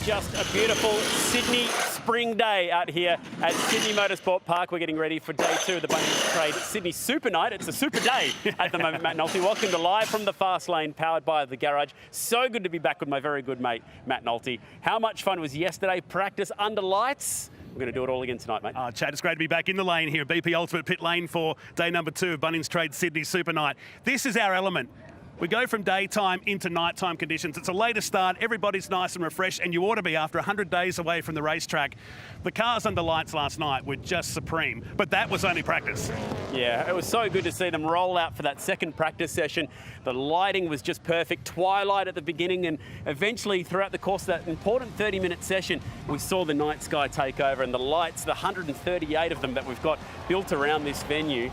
It's just a beautiful Sydney spring day out here at Sydney Motorsport Park. We're getting ready for day 2 of the Bunnings Trade Sydney SuperNight. It's a super day at the moment, Matt Nolte. Welcome to Live from the Fast Lane, powered by The Garage. So good to be back with my very good mate, Matt Nolte. How much fun was yesterday? Practice under lights. We're going to do it all again tonight, mate. Chad, it's great to be back in the lane here, BP Ultimate Pit Lane for day number 2 of Bunnings Trade Sydney SuperNight. This is our element. We go from daytime into nighttime conditions. It's a later start, everybody's nice and refreshed, and you ought to be after 100 days away from the racetrack. The cars under lights last night were just supreme, but that was only practice. Yeah, it was so good to see them roll out for that second practice session. The lighting was just perfect, twilight at the beginning, and eventually throughout the course of that important 30-minute session, we saw the night sky take over, and the lights, the 138 of them that we've got built around this venue,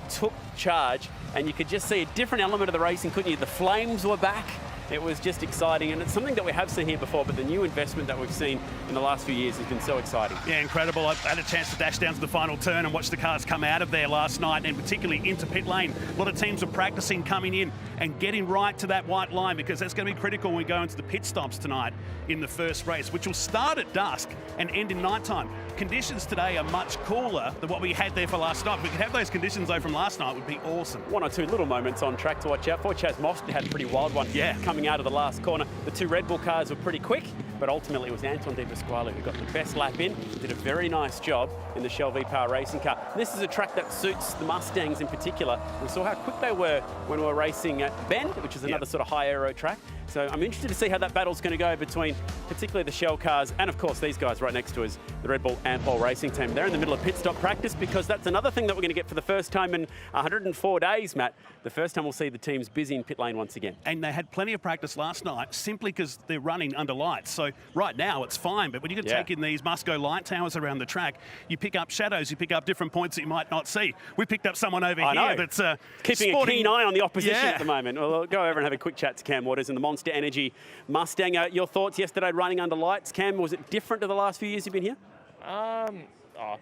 took charge, and you could just see a different element of the racing, couldn't you? The flames were back. It was just exciting, and it's something that we have seen here before, but the new investment that we've seen in the last few years has been so exciting. Yeah, incredible. I had a chance to dash down to the final turn and watch the cars come out of there last night, and particularly into pit lane. A lot of teams were practicing coming in and getting right to that white line, because that's going to be critical when we go into the pit stops tonight in the first race, which will start at dusk and end in nighttime. Conditions today are much cooler than what we had there for last night. If we could have those conditions though from last night, would be awesome. One or two little moments on track to watch out for. Chaz Moss had a pretty wild one coming out of the last corner. The 2 Red Bull cars were pretty quick, but ultimately it was Anton De Pasquale who got the best lap in, did a very nice job in the Shell V-Power racing car. This is a track that suits the Mustangs in particular. We saw how quick they were when we were racing at Bend, which is another sort of high aero track. So I'm interested to see how that battle's going to go between particularly the Shell cars and, of course, these guys right next to us, the Red Bull Ampol racing team. They're in the middle of pit stop practice, because that's another thing that we're going to get for the first time in 104 days, Matt. The first time we'll see the teams busy in pit lane once again. And they had plenty of practice last night simply because they're running under lights. So right now it's fine, but when you can take in these must-go light towers around the track, you pick up shadows, you pick up different points that you might not see. We picked up someone over here that's keeping a keen eye on the opposition at the moment. We'll go over and have a quick chat to Cam Waters in the Monster Energy Mustang. Your thoughts yesterday running under lights, Cam? Was it different to the last few years you've been here?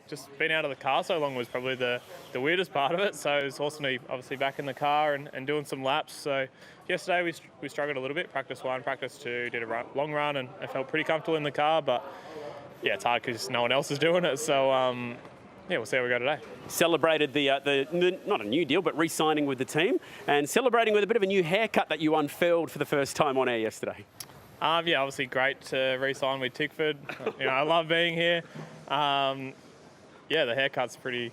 Just being out of the car so long was probably the weirdest part of it. So it was awesome to be obviously back in the car and doing some laps. So yesterday we struggled a little bit. Practice 1, practice 2, did a long run, and I felt pretty comfortable in the car. But yeah, it's hard because no one else is doing it. So yeah, we'll see how we go today. Celebrated the not a new deal, but re-signing with the team, and celebrating with a bit of a new haircut that you unfurled for the first time on air yesterday. Yeah, obviously great to re-sign with Tickford. I love being here. Yeah, the haircut's pretty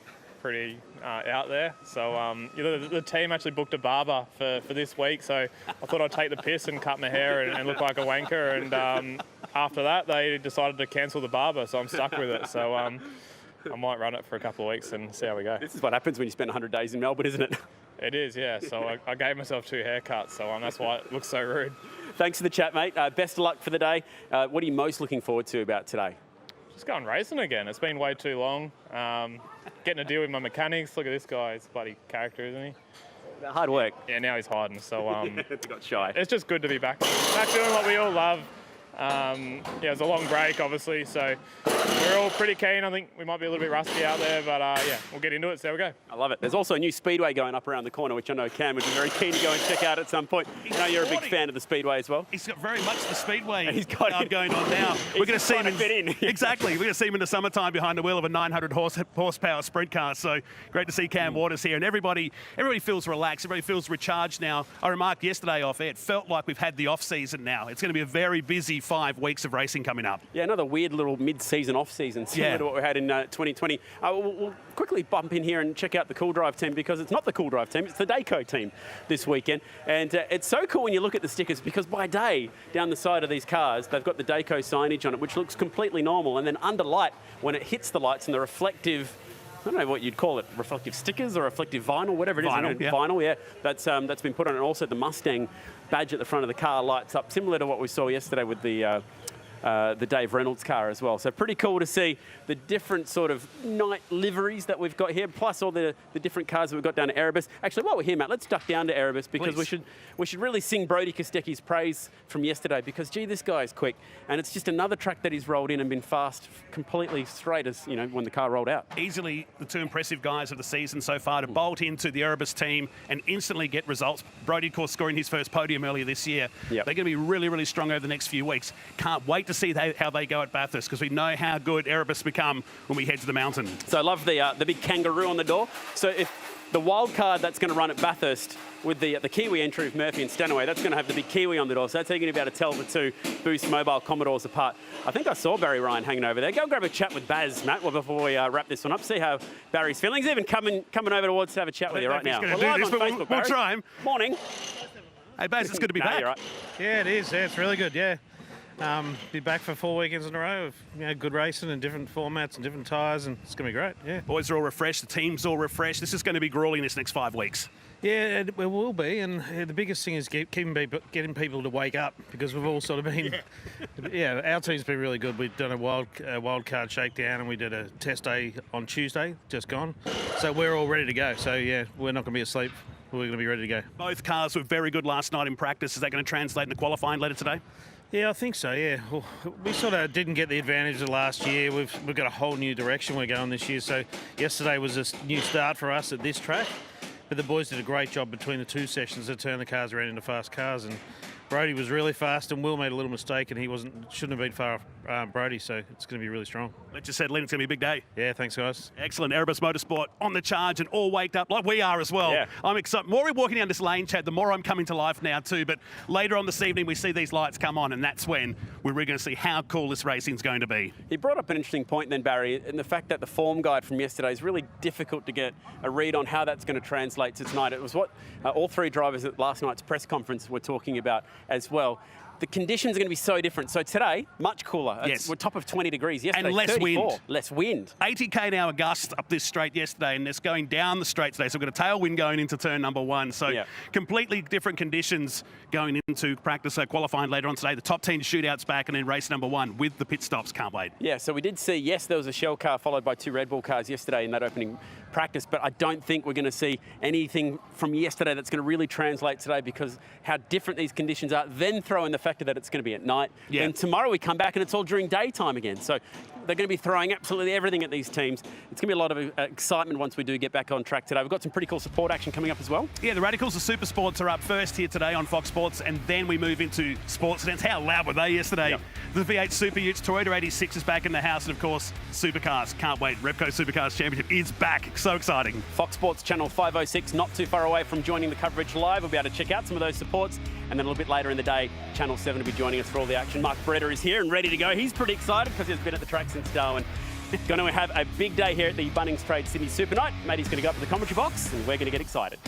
out there. So the team actually booked a barber for this week, so I thought I'd take the piss and cut my hair and look like a wanker. And after that, they decided to cancel the barber, so I'm stuck with it. So I might run it for a couple of weeks and see how we go. This is what happens when you spend 100 days in Melbourne, isn't it? It is, yeah. So I gave myself 2 haircuts, so that's why it looks so rude. Thanks for the chat, mate. Best of luck for the day. What are you most looking forward to about today? Just going racing again. It's been way too long. Getting to deal with my mechanics. Look at this guy. He's a bloody character, isn't he? Hard work. Yeah, now he's hiding. So got shy. It's just good to be back doing what we all love. Yeah, it's a long break, obviously, so we're all pretty keen. I think we might be a little bit rusty out there, but yeah, we'll get into it, so there we go. I love it. There's also a new speedway going up around the corner, which I know Cam would be very keen to go and check out at some point. I know you're a big fan of the speedway as well. He's got very much the speedway going on now. We're going to see him in. Exactly. We're going to see him in the summertime behind the wheel of a 900 horsepower sprint car. So great to see Cam Waters here, and everybody feels relaxed. Everybody feels recharged now. I remarked yesterday off air, it felt like we've had the off season now. It's going to be a very busy 5 weeks of racing coming up. Yeah, another weird little mid-season, off-season, similar to what we had in 2020. We'll quickly bump in here and check out the Cool Drive team, because it's not the Cool Drive team, it's the Dayco team this weekend. And it's so cool when you look at the stickers, because by day, down the side of these cars, they've got the Dayco signage on it, which looks completely normal. And then under light, when it hits the lights and the reflective, I don't know what you'd call it, reflective stickers or reflective vinyl, whatever it is. Vinyl, yeah. That's been put on. And also the Mustang badge at the front of the car lights up, similar to what we saw yesterday with the Dave Reynolds car as well. So pretty cool to see the different sort of night liveries that we've got here, plus all the different cars that we've got down at Erebus. Actually, while we're here, Matt, let's duck down to Erebus, because we should really sing Brody Kostecki's praise from yesterday, because, gee, this guy is quick. And it's just another track that he's rolled in and been fast, completely straight as, when the car rolled out. Easily the 2 impressive guys of the season so far to bolt into the Erebus team and instantly get results. Brody, of course, scoring his first podium earlier this year. They're going to be really, really strong over the next few weeks. Can't wait to see how they go at Bathurst, because we know how good Erebus become when we head to the mountain. So I love the big kangaroo on the door. So if the wild card that's going to run at Bathurst with the Kiwi entry of Murphy and Stanaway, that's going to have the big Kiwi on the door. So that's going to be able to tell the two Boost Mobile Commodores apart. I think I saw Barry Ryan hanging over there. Go grab a chat with Baz, Matt, before we wrap this one up. See how Barry's feeling. He's even coming over towards to have a chat with you right now. We're live on Facebook, we'll try him. Morning. Hey, Baz, it's good to be back. Right. Yeah, it is. Yeah, it's really good. Yeah. Be back for 4 weekends in a row of good racing and different formats and different tyres, and it's going to be great. Yeah. Boys are all refreshed. The team's all refreshed. This is going to be grueling this next 5 weeks. Yeah, it will be, and the biggest thing is getting people to wake up, because we've all sort of been, our team's been really good. We've done a wild card shakedown, and we did a test day on Tuesday, just gone. So we're all ready to go. So yeah, we're not going to be asleep. We're going to be ready to go. Both cars were very good last night in practice. Is that going to translate into qualifying later today? Yeah, I think so, yeah. Well, we sort of didn't get the advantage of last year. We've got a whole new direction we're going this year. So yesterday was a new start for us at this track. But the boys did a great job between the two sessions to turn the cars around into fast cars. And Brody was really fast, and Will made a little mistake, and he shouldn't have been far off Brody, so it's going to be really strong. Let's just settle in. It's going to be a big day. Yeah, thanks, guys. Excellent. Erebus Motorsport on the charge and all waked up like we are as well. Yeah. I'm excited. The more we're walking down this lane, Chad, the more I'm coming to life now too. But later on this evening, we see these lights come on, and that's when we're really going to see how cool this racing's going to be. He brought up an interesting point then, Barry, and the fact that the form guide from yesterday is really difficult to get a read on how that's going to translate to tonight. It was what all three drivers at last night's press conference were talking about as well. The conditions are going to be so different. So today, much cooler. Yes. We're top of 20 degrees yesterday. And less 34. wind. Less wind. 80 k/h gust up this straight yesterday, and it's going down the straight today. So we've got a tailwind going into turn number 1. So completely different conditions going into practice. So qualifying later on today. The top 10 shootouts back, and then race number 1 with the pit stops. Can't wait. Yeah, so we did see, yes, there was a Shell car followed by 2 Red Bull cars yesterday in that opening practice, but I don't think we're going to see anything from yesterday that's going to really translate today, because how different these conditions are. Then throw in the factor that it's going to be at night. Yeah. And tomorrow we come back and it's all during daytime again. So they're going to be throwing absolutely everything at these teams. It's going to be a lot of excitement once we do get back on track today. We've got some pretty cool support action coming up as well. Yeah, the Radicals of Super Sports are up first here today on Fox Sports, and then we move into sports events. How loud were they yesterday? Yep. The V8 Super Utes, Toyota 86 is back in the house, and of course, Supercars. Can't wait. Repco Supercars Championship is back. So exciting. Fox Sports Channel 506, not too far away from joining the coverage live. We'll be able to check out some of those supports. And then a little bit later in the day, Channel 7 will be joining us for all the action. Mark Beretta is here and ready to go. He's pretty excited because he's been at the track since Darwin. Going to have a big day here at the Bunnings Trade Sydney SuperNight. Matey's going to go up to the commentary box, and we're going to get excited.